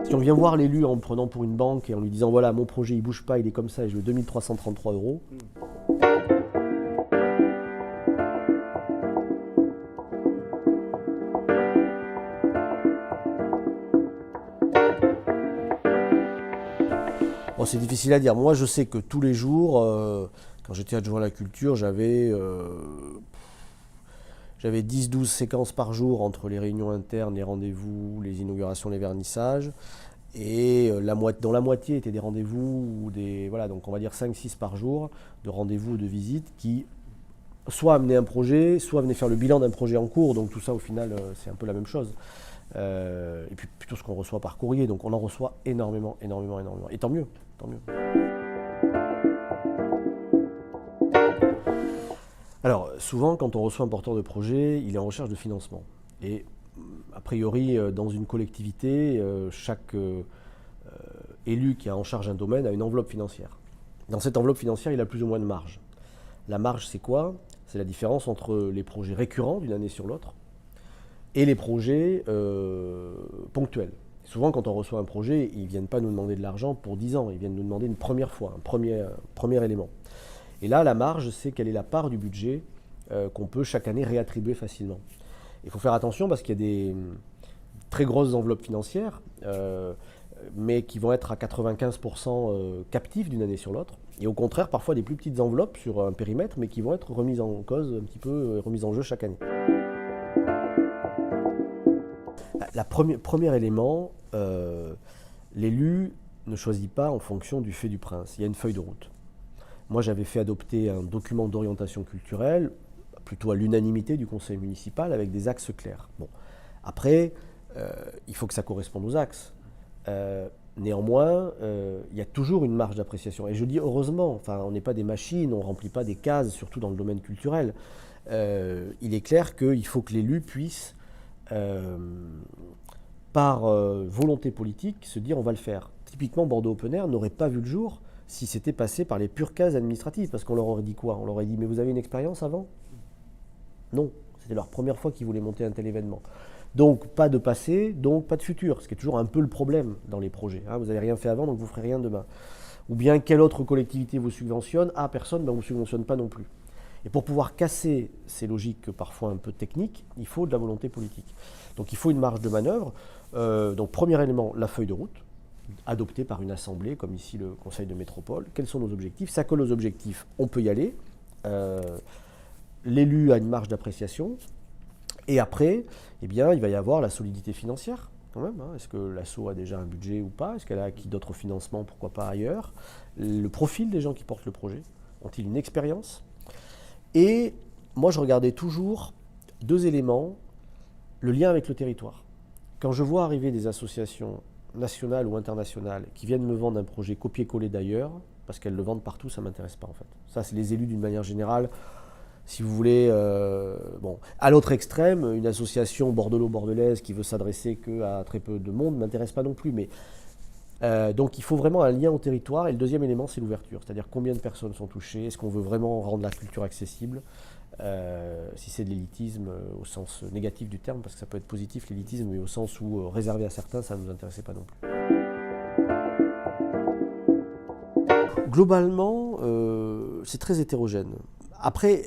Si on vient voir l'élu en me prenant pour une banque et en lui disant voilà, mon projet il bouge pas, il est comme ça et je veux 2333 euros. Bon, c'est difficile à dire. Moi, je sais que tous les jours, quand j'étais adjoint à la culture, j'avais 10-12 séquences par jour entre les réunions internes, les rendez-vous, les inaugurations, les vernissages. Et dans la moitié étaient des rendez-vous, voilà, donc on va dire 5-6 par jour de rendez-vous ou de visites qui soit amenaient un projet, soit venaient faire le bilan d'un projet en cours. Donc tout ça, au final, c'est un peu la même chose. Et puis plutôt ce qu'on reçoit par courrier. Donc on en reçoit énormément, énormément, énormément. Et tant mieux, tant mieux. Alors, souvent, quand on reçoit un porteur de projet, il est en recherche de financement. Et a priori, dans une collectivité, chaque élu qui a en charge un domaine a une enveloppe financière. Dans cette enveloppe financière, il a plus ou moins de marge. La marge, c'est quoi? C'est la différence entre les projets récurrents d'une année sur l'autre et les projets ponctuels. Souvent, quand on reçoit un projet, ils ne viennent pas nous demander de l'argent pour 10 ans, ils viennent nous demander une première fois, un premier élément. Et là, la marge, c'est quelle est la part du budget qu'on peut chaque année réattribuer facilement. Il faut faire attention parce qu'il y a des très grosses enveloppes financières, mais qui vont être à 95% captives d'une année sur l'autre. Et au contraire, parfois des plus petites enveloppes sur un périmètre, mais qui vont être remises en cause, un petit peu remises en jeu chaque année. Premier élément, l'élu ne choisit pas en fonction du fait du prince. Il y a une feuille de route. Moi, j'avais fait adopter un document d'orientation culturelle, plutôt à l'unanimité du conseil municipal, avec des axes clairs. Bon. Après, il faut que ça corresponde aux axes. Néanmoins, il y a toujours une marge d'appréciation. Et je dis heureusement, enfin, on n'est pas des machines, on ne remplit pas des cases, surtout dans le domaine culturel. Il est clair qu'il faut que l'élu puisse, par volonté politique, se dire on va le faire. Typiquement, Bordeaux Open Air n'aurait pas vu le jour si c'était passé par les pures cases administratives, parce qu'on leur aurait dit quoi? On leur aurait dit mais vous avez une expérience avant? Non, c'était leur première fois qu'ils voulaient monter un tel événement. Donc pas de passé, donc pas de futur, ce qui est toujours un peu le problème dans les projets. Hein. Vous n'avez rien fait avant, donc vous ne ferez rien demain. Ou bien quelle autre collectivité vous subventionne? Ah, personne, ben on ne vous subventionne pas non plus. Et pour pouvoir casser ces logiques parfois un peu techniques, il faut de la volonté politique. Donc il faut une marge de manœuvre. Donc premier élément, la feuille de route, adoptée par une assemblée, comme ici le conseil de métropole. Quels sont nos objectifs? Ça colle aux objectifs, on peut y aller. L'élu a une marge d'appréciation. Et après, eh bien, il va y avoir la solidité financière, quand même. Hein. Est-ce que l'asso a déjà un budget ou pas? Est-ce qu'elle a acquis d'autres financements, pourquoi pas ailleurs? Le profil des gens qui portent le projet. Ont-ils une expérience? Et moi, je regardais toujours deux éléments. Le lien avec le territoire. Quand je vois arriver des associations nationales ou internationales qui viennent me vendre un projet copié-collé d'ailleurs, parce qu'elles le vendent partout, ça ne m'intéresse pas en fait. Ça, c'est les élus d'une manière générale. Si vous voulez, bon, à l'autre extrême, une association bordelot-bordelaise qui veut s'adresser qu'à très peu de monde ne m'intéresse pas non plus. Mais, donc il faut vraiment un lien au territoire. Et le deuxième élément, c'est l'ouverture. C'est-à-dire combien de personnes sont touchées, est-ce qu'on veut vraiment rendre la culture accessible, si c'est de l'élitisme au sens négatif du terme, parce que ça peut être positif l'élitisme, mais au sens où réservé à certains, ça ne nous intéressait pas non plus. Globalement, c'est très hétérogène. Après,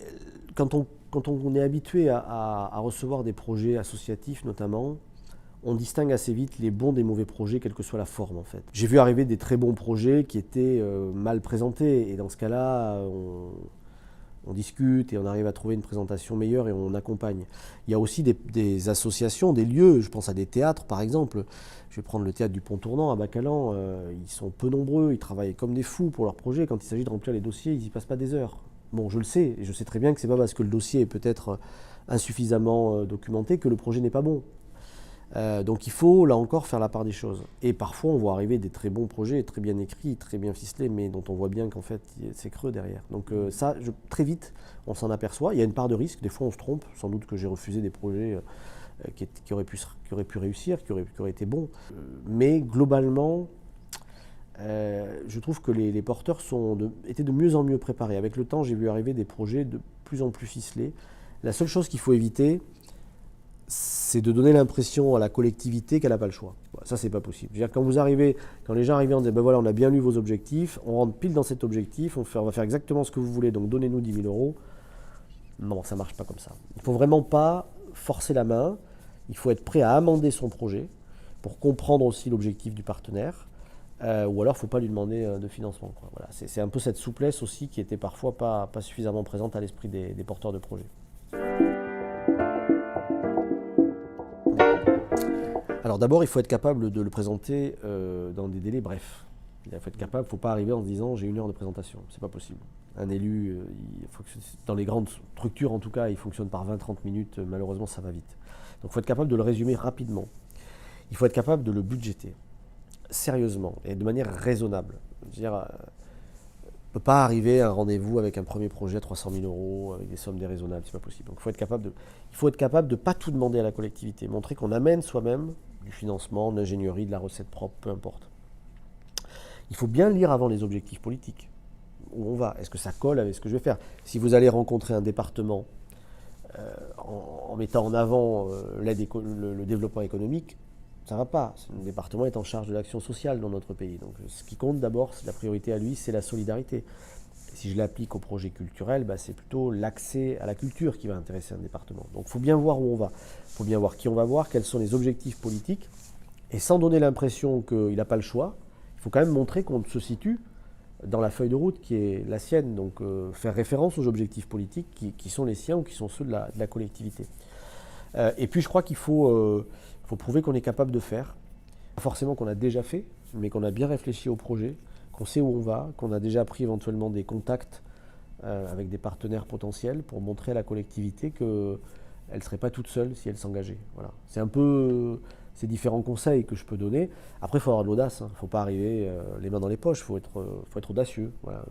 quand on est habitué à recevoir des projets associatifs notamment, on distingue assez vite les bons des mauvais projets, quelle que soit la forme en fait. J'ai vu arriver des très bons projets qui étaient mal présentés, et dans ce cas-là, on discute et on arrive à trouver une présentation meilleure et on accompagne. Il y a aussi des associations, des lieux, je pense à des théâtres par exemple. Je vais prendre le théâtre du Pont-Tournant à Bacalan, ils sont peu nombreux, ils travaillent comme des fous pour leur projet. Quand il s'agit de remplir les dossiers, ils n'y passent pas des heures. Bon, je le sais, et je sais très bien que c'est pas parce que le dossier est peut-être insuffisamment documenté que le projet n'est pas bon. Donc il faut là encore faire la part des choses. Et parfois on voit arriver des très bons projets, très bien écrits, très bien ficelés, mais dont on voit bien qu'en fait c'est creux derrière. Donc ça, très vite, on s'en aperçoit. Il y a une part de risque, des fois on se trompe. Sans doute que j'ai refusé des projets qui auraient pu réussir, qui auraient été bons. Mais globalement, je trouve que les porteurs étaient de mieux en mieux préparés. Avec le temps, j'ai vu arriver des projets de plus en plus ficelés. La seule chose qu'il faut éviter, c'est de donner l'impression à la collectivité qu'elle n'a pas le choix. Voilà, ça, c'est pas possible. Je veux dire, quand les gens arrivent en disant, ben voilà, on a bien lu vos objectifs, on rentre pile dans cet objectif, on va faire exactement ce que vous voulez, donc donnez-nous 10 000 euros. Non, ça marche pas comme ça. Il faut vraiment pas forcer la main. Il faut être prêt à amender son projet pour comprendre aussi l'objectif du partenaire. Ou alors, il ne faut pas lui demander de financement, quoi. Voilà, c'est un peu cette souplesse aussi qui était parfois pas suffisamment présente à l'esprit des porteurs de projets. Alors d'abord, il faut être capable de le présenter dans des délais brefs. Il faut être capable, il ne faut pas arriver en se disant j'ai 1 heure de présentation. C'est pas possible. Un élu, dans les grandes structures en tout cas, il fonctionne par 20-30 minutes. Malheureusement, ça va vite. Donc il faut être capable de le résumer rapidement. Il faut être capable de le budgéter sérieusement et de manière raisonnable. Je veux dire, on ne peut pas arriver à un rendez-vous avec un premier projet à 300 000 euros, avec des sommes déraisonnables, c'est pas possible. Donc il faut être capable de ne pas tout demander à la collectivité, montrer qu'on amène soi-même du financement, de l'ingénierie, de la recette propre, peu importe. Il faut bien lire avant les objectifs politiques. Où on va? Est-ce que ça colle avec ce que je vais faire? Si vous allez rencontrer un département en mettant en avant le développement économique, ça ne va pas. Le département est en charge de l'action sociale dans notre pays. Donc ce qui compte d'abord, la priorité à lui, c'est la solidarité. Et si je l'applique au projet culturel, c'est plutôt l'accès à la culture qui va intéresser un département. Donc il faut bien voir où on va. Il faut bien voir qui on va voir, quels sont les objectifs politiques. Et sans donner l'impression qu'il n'a pas le choix, il faut quand même montrer qu'on se situe dans la feuille de route qui est la sienne. Donc faire référence aux objectifs politiques qui sont les siens ou qui sont ceux de la collectivité. Et puis je crois qu'il faut prouver qu'on est capable de faire. Pas forcément qu'on a déjà fait, mais qu'on a bien réfléchi au projet, qu'on sait où on va, qu'on a déjà pris éventuellement des contacts avec des partenaires potentiels pour montrer à la collectivité qu'elle ne serait pas toute seule si elle s'engageait. Voilà. C'est un peu ces différents conseils que je peux donner. Après, il faut avoir de l'audace. Il ne faut pas arriver les mains dans les poches. Il faut être audacieux. Voilà.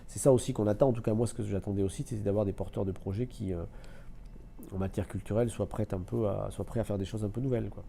C'est ça aussi qu'on attend. En tout cas, moi, ce que j'attendais aussi, c'est d'avoir des porteurs de projets qui, en matière culturelle, soient prêts à faire des choses un peu nouvelles, quoi.